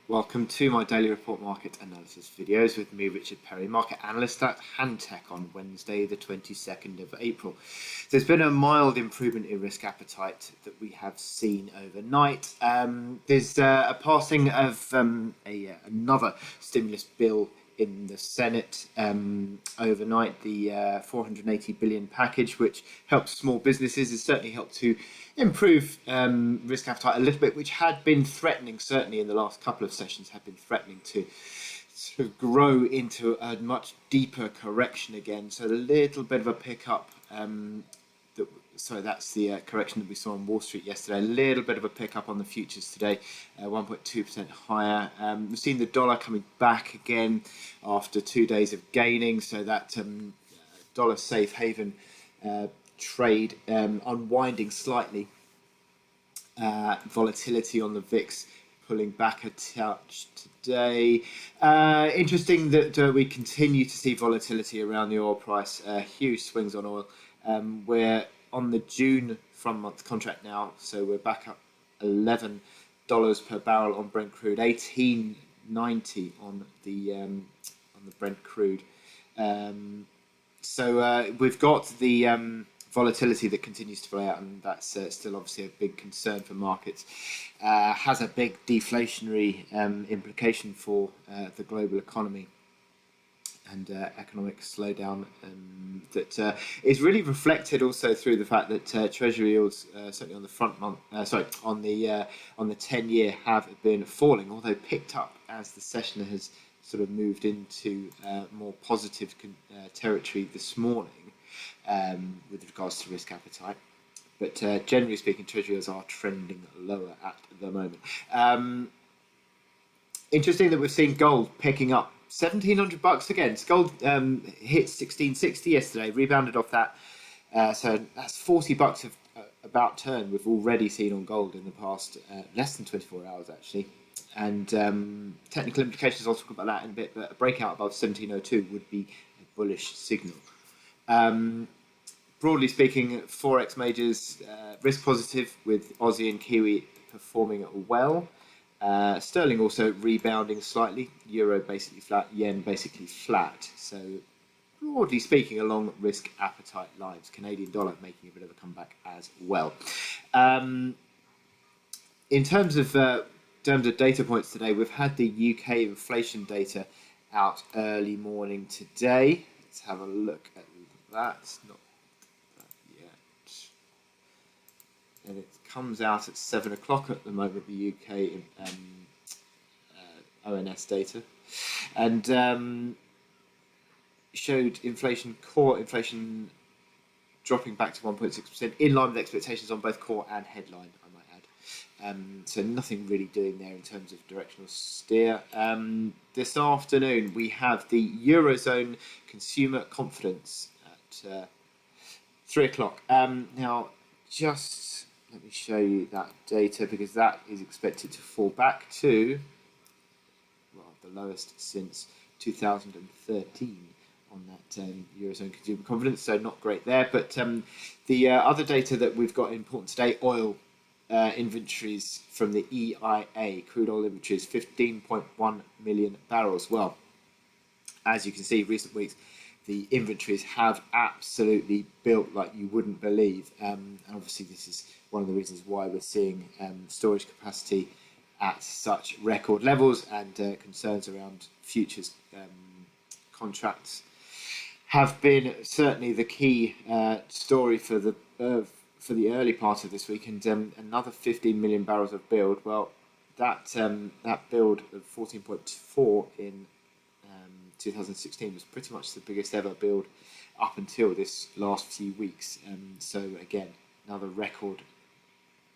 Welcome to my daily report market analysis videos with me, Richard Perry, market analyst at Hantec on Wednesday, the 22nd of April. There's been a mild improvement in risk appetite that we have seen overnight. There's a passing of another stimulus bill in the Senate overnight, the 480 billion package, which helps small businesses, has certainly helped to improve risk appetite a little bit, which had been threatening, certainly in the last couple of sessions, had been threatening to sort of grow into a much deeper correction again. So a little bit of a pickup. That's the correction that we saw on Wall Street yesterday. A little bit of a pickup on the futures today, 1.2% higher. We've seen the dollar coming back again after 2 days of gaining. So that dollar safe haven trade unwinding slightly. Volatility on the VIX pulling back a touch today. Interesting that we continue to see volatility around the oil price. Huge swings on oil. We're on the June from month contract now, so we're back up $11 per barrel on Brent crude, $18.90 on the Brent crude. So we've got the volatility that continues to play out, and that's still obviously a big concern for markets. Has a big deflationary implication for the global economy and economic slowdown that is really reflected also through the fact that Treasury yields, certainly on the on the 10-year, have been falling, although picked up as the session has sort of moved into more positive territory this morning. With regards to risk appetite, but generally speaking, treasury yields are trending lower at the moment. Interesting that we've seen gold picking up $1,700 again. So gold hit 1660 yesterday, rebounded off that. So that's $40 of about turn we've already seen on gold in the past less than 24 hours actually. And technical implications, I'll talk about that in a bit, but a breakout above 1702 would be a bullish signal. Broadly speaking, Forex majors risk positive with Aussie and Kiwi performing well. Sterling also rebounding slightly. Euro basically flat. Yen basically flat. So broadly speaking, along risk appetite lines. Canadian dollar making a bit of a comeback as well. In terms of data points today, we've had the UK inflation data out early morning today. Let's have a look at that. Not that yet. And it comes out at 7 o'clock at the moment, the UK ONS data. And showed core inflation dropping back to 1.6%, in line with expectations on both core and headline, I might add. So nothing really doing there in terms of directional steer. This afternoon we have the Eurozone consumer confidence at 3 o'clock. Now, just let me show you that data, because that is expected to fall back to, well, the lowest since 2013 on that Eurozone consumer confidence, so not great there. But the other data that we've got important today, oil inventories from the EIA, crude oil inventories, 15.1 million barrels. Well, as you can see, recent weeks, the inventories have absolutely built like you wouldn't believe. And obviously this is one of the reasons why we're seeing storage capacity at such record levels, and concerns around futures contracts have been certainly the key story for the early part of this week. And another 15 million barrels of build. Well, that build of 14.4 in 2016 was pretty much the biggest ever build up until this last few weeks. So again, another record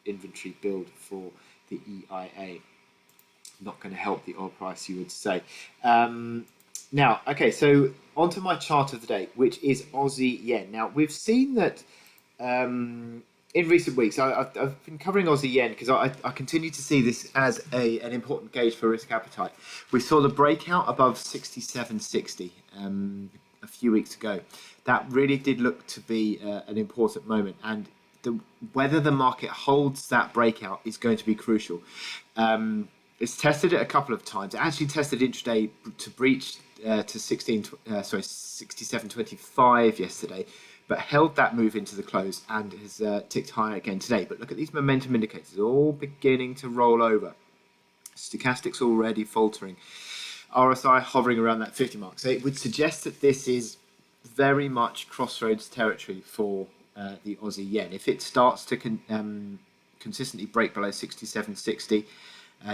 inventory build for the EIA. Not going to help the oil price, you would say. Now, okay, so onto my chart of the day, which is Aussie yen. Now, we've seen that in recent weeks, I've been covering Aussie yen because I continue to see this as an important gauge for risk appetite. We saw the breakout above 67.60 a few weeks ago. That really did look to be an important moment, and whether the market holds that breakout is going to be crucial. It's tested it a couple of times. It actually tested intraday to breach to 67.25 yesterday, but held that move into the close and has ticked higher again today. But look at these momentum indicators, all beginning to roll over. Stochastics already faltering. RSI hovering around that 50 mark. So it would suggest that this is very much crossroads territory for the Aussie yen. If it starts to consistently break below 67.60,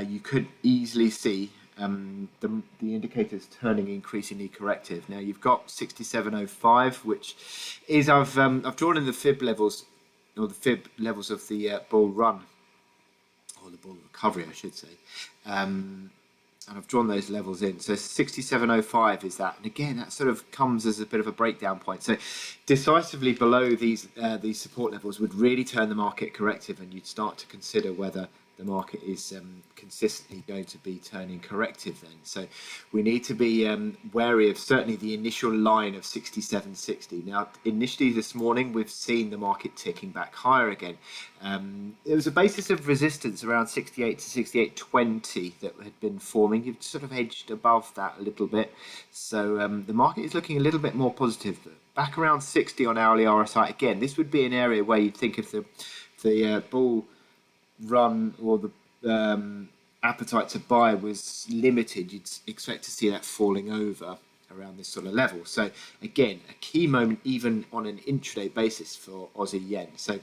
you could easily see the indicators turning increasingly corrective. Now you've got 67.05, which is I've drawn in the fib levels, or the fib levels of the bull run, or the bull recovery, I should say. And I've drawn those levels in. So 67.05 is that, and again that sort of comes as a bit of a breakdown point. So decisively below these support levels would really turn the market corrective, and you'd start to consider whether the market is consistently going to be turning corrective then. So we need to be wary of certainly the initial line of 67.60. Now initially this morning we've seen the market ticking back higher again. There was a basis of resistance around 68 to 68.20 that had been forming. You've sort of edged above that a little bit. So the market is looking a little bit more positive. Back around 60 on hourly RSI again. This would be an area where you'd think if the bull run or the appetite to buy was limited, you'd expect to see that falling over around this sort of level. So again, a key moment even on an intraday basis for Aussie yen. So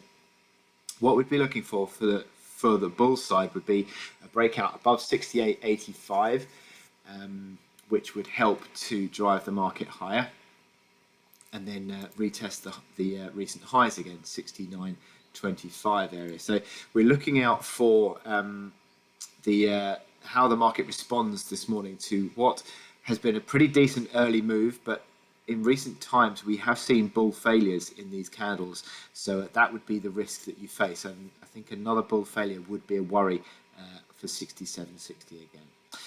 what we'd be looking for the bull side would be a breakout above 68.85, which would help to drive the market higher, and then retest the recent highs again, 69.25 area. So we're looking out for how the market responds this morning to what has been a pretty decent early move, but in recent times we have seen bull failures in these candles, so that would be the risk that you face. And I think another bull failure would be a worry for 67.60 again.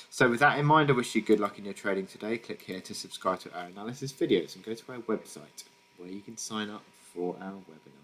So with that in mind, I wish you good luck in your trading today. Click here to subscribe to our analysis videos and go to our website where you can sign up for our webinar.